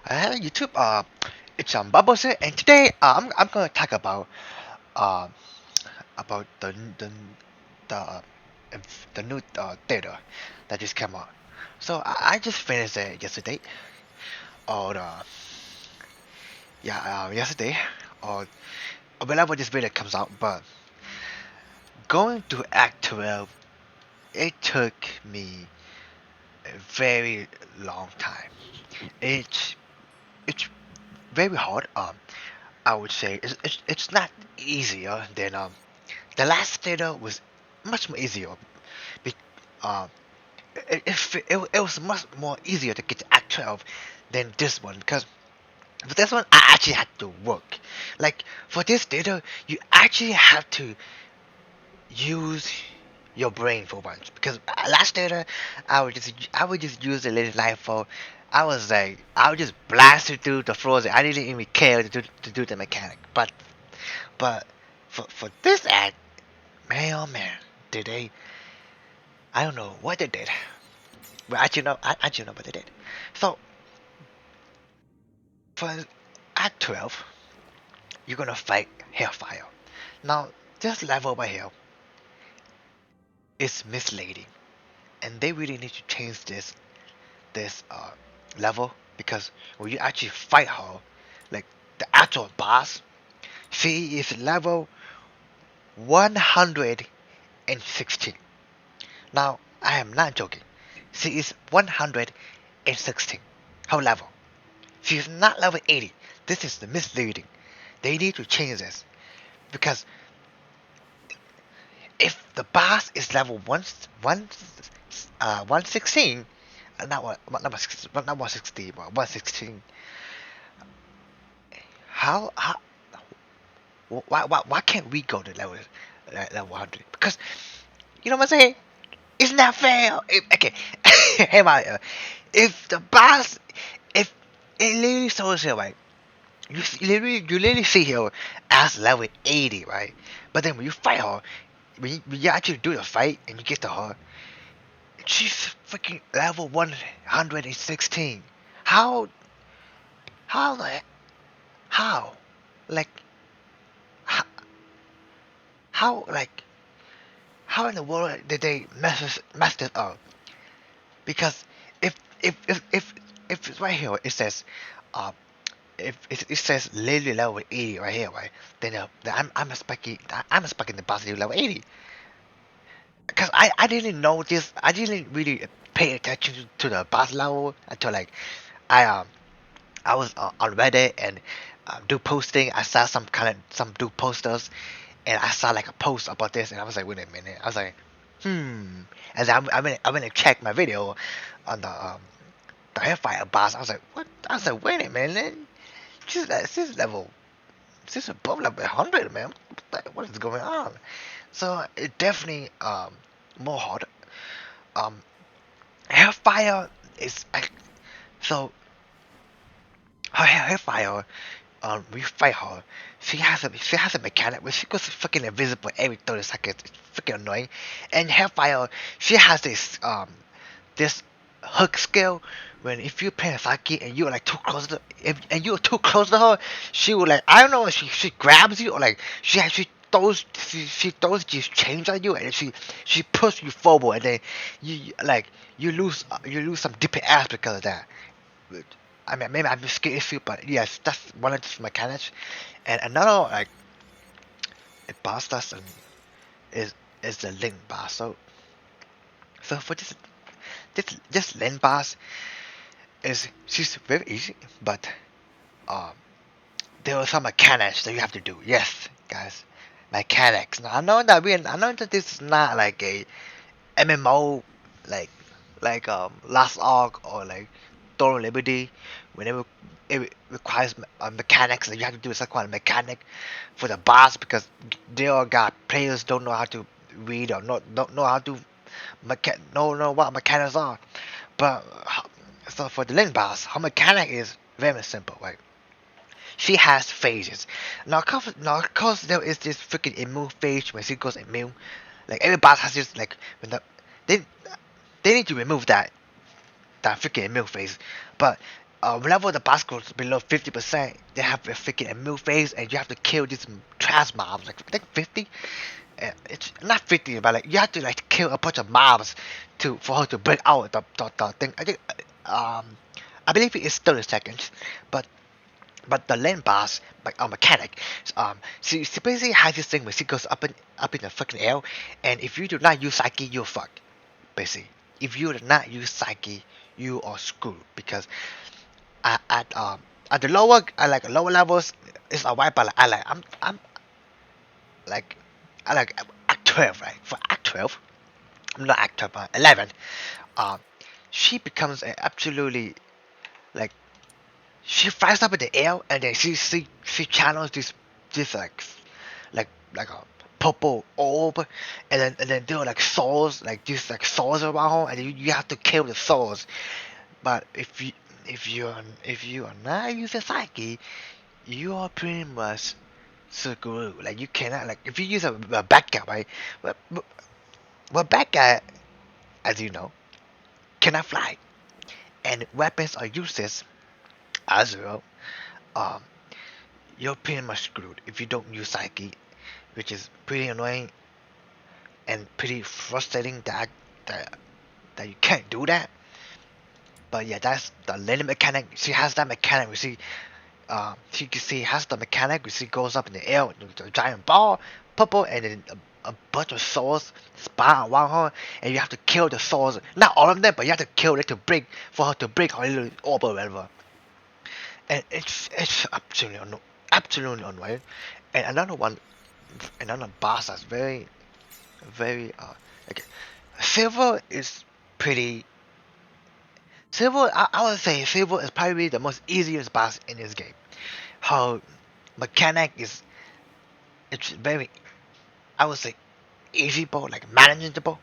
Hello YouTube. It's Bubbles here, and today I'm gonna talk uh about the the new data that just came out. So I just finished it yesterday, or yesterday, or whenever this video comes out. But going to Act 12, it took me a very long time. It's it's very hard. I would say it's not easier than the last data was much more easier. Be, uh, it was much more easier to get to Act 12 than this one because for this one I actually had to work. Like for this data, you actually have to use your brain for once because last data I would just use a little light for. I would just blast it through the floors. I didn't even care to do the mechanic. But for this ad, man, oh man, did they? I don't know what they did. But I actually know what they did. So for Act 12, you're gonna fight Hellfire. Now this level by here is misleading, and they really need to change this level because when you actually fight her, like the actual boss, she is level 116. Now I am not joking. She is 116. Her level. She is not level 80. This is the misleading. They need to change this because if the boss is level 116, not number 60, not 160, but 116. How why can't we go to level 100? Because you know what I'm saying? It's not fair. Okay, hey Mario, if the boss, if it literally shows here, right? You literally see her as level 80, right? But then when you fight her, when you actually do the fight and you get to her, she's freaking level 116. How how the how like how, how like how in the world did they mess this up? Because if if if if if it's right here it says uh if it says literally level 80 right here, right? Then I'm expecting the boss to be level 80 because I didn't know this. I didn't really pay attention to the boss level until like I um I was on Reddit and do posting. I saw some do posters and I saw like a post about this and I was like, wait a minute. I was like, and then I went to check my video on the Hellfire boss. I was like, what? I was like, wait a minute. She's level. She's above level 100, man. What is going on? So it definitely more hard. Um, Hellfire is so Hellfire. We fight her. She has a mechanic where she goes fucking invisible every 30 seconds. It's freaking annoying. And Hellfire, she has this hook skill when if you're playing Saki and you're like too close to and you're too close to her, she will like I don't know if she grabs you or like she throws these chains at you and she pushes you forward and then you lose some DPS because of that. I mean maybe I'm just getting issue, but yes, that's one of the mechanics. And another like boss that's is is the link boss. So for this link boss is she's very easy, but um there are some mechanics that you have to do. Yes, guys, mechanics. Now I know that this is not like a MMO like Last Ark or like Throne of Liberty. Whenever it requires mechanics that you have to do some kind of mechanic for the boss because they all got players don't know how to read or not don't know how to know what mechanics are. But so for the Link boss, her mechanic is very simple, right? She has phases. Now, cause there is this freaking immune phase when she goes immune. Like every boss has this like when they they need to remove that freaking immune phase. But whenever the boss goes below 50%, they have a freaking immune phase, and you have to kill these trash mobs. Like I think 50. It's not 50, but like you have to like kill a bunch of mobs to for her to break out the thing. I think I believe it is 30 seconds, but the land boss, like a mechanic, she basically has this thing where she goes up in the fucking air, and if you do not use Psyche, you're fucked. Basically, if you do not use Psyche, you are screwed because at the lower lower levels, it's alright, but like, I'm like I like Act 12, right? For Act 12, I'm not Act 12, but 11. Um, she becomes a absolutely like she flies up in the air, and then she channels this like a purple orb, and then there are like swords, like these like swords around her, and you have to kill the swords. But if you are not using Psyche, you are pretty much screwed. Like you cannot like if you use a bad guy, right? Well, bad guy, as you know, cannot fly, and weapons are useless as well. Um, you're pretty much screwed if you don't use Psyche, which is pretty annoying and pretty frustrating that that you can't do that. But yeah, that's the landing mechanic. She has that mechanic. She has the mechanic where she goes up in the air with a giant ball, purple, and then a bunch of swords spawn around her, and you have to kill the swords. Not all of them, but you have to kill it to break for her to break her little orb or whatever. And it's absolutely annoying. And another boss that's very okay. Silver is pretty. Silver, I would say Silver is probably the most easiest boss in this game. Her mechanic is it's very, I would say, easyable, like manageable.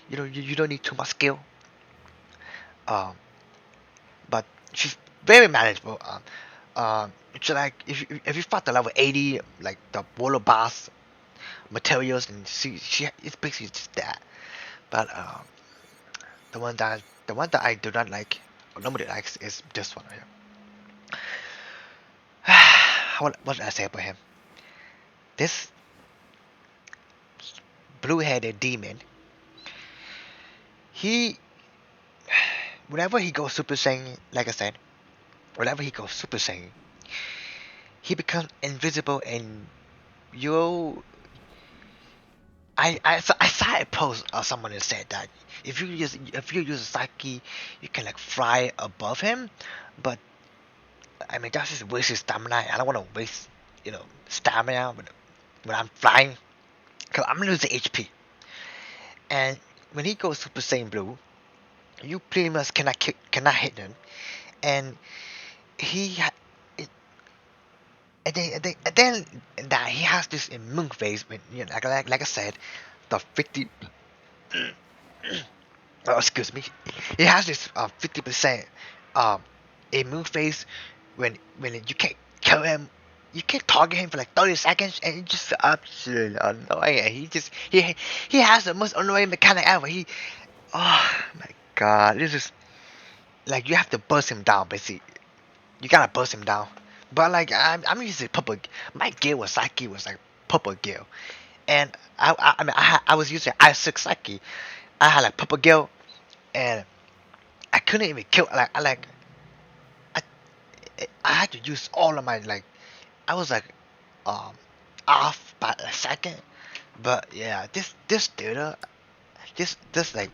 You don't need too much skill. Um, but she's very manageable. It's like if you fought the level 80, like the Warlord boss materials, and she it's basically just that. But the one that I do not like, or nobody likes, is this one right here. What did I say about him? This blue-headed demon. He whenever he goes Super Saiyan, like I said, whenever he goes Super Saiyan, he becomes invisible, and you. I saw a post of someone that said that if you use Psyche, you can like fly above him, but I mean that's just wasting stamina. I don't want to waste stamina when I'm flying, because I'm losing HP. And when he goes Super Saiyan Blue, you pretty much cannot hit him, and he ha- it, and then that he has this immune phase when like I said, the 50. Oh, excuse me. He has this 50% um immune phase when you can't kill him. You can't target him for like 30 seconds, and it's just absolutely annoying. And he has the most annoying mechanic ever. Oh my god, this is like you have to burst him down. Basically, you gotta burst him down. But like I'm using purple. My gear was Psyche was like purple gear, and I mean I was using I6 Psyche. I had like purple gear, and I couldn't even kill. I I had to use all of my like. I was like um off by a second. But yeah, this data, this like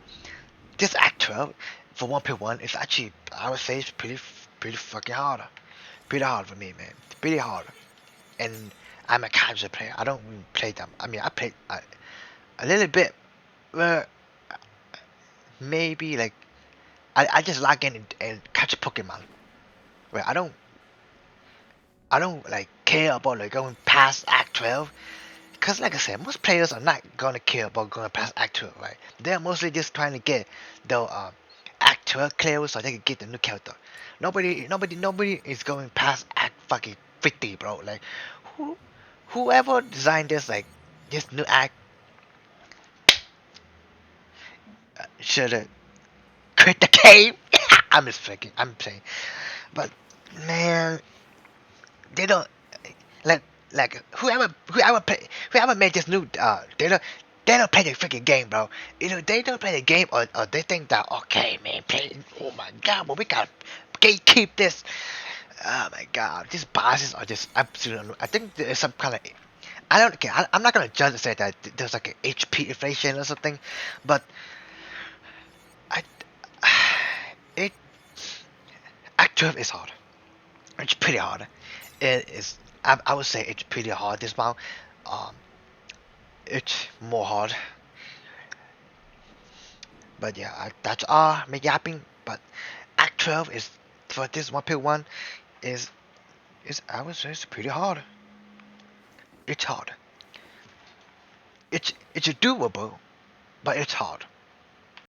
this Act 12 for 1.1 is actually, I would say, it's pretty fucking hard. Pretty hard for me, man. It's pretty hard. And I'm a casual player. I don't even play them. I mean, I played a little bit, but maybe like I just log in and catch a Pokemon. Right? I don't like care about like going past Act 12, because like I said, most players are not gonna care about going past Act 12, right? They're mostly just trying to get the Act 12 clear so they can get the new character. Nobody is going past Act fucking 50, bro. Like, who, whoever designed this like this new act should have quit the game. I'm just fucking. I'm saying. But man, they don't like whoever made this new they don't play the freaking game, bro. They don't play the game, or they think that okay, man, play. Oh my god, but we gotta gatekeep this. Oh my god, these bosses are just absolutely. I think there's some kind of. I don't. Okay, I'm not gonna judge and say that there's like an HP inflation or something, but I. It Act 12 is hard. It's pretty hard. It is. I would say it's pretty hard this round. Um, it's more hard. But yeah, that's all me yapping. But Act 12 is for this 1.1 is I would say it's pretty hard. It's hard. It's doable, but it's hard.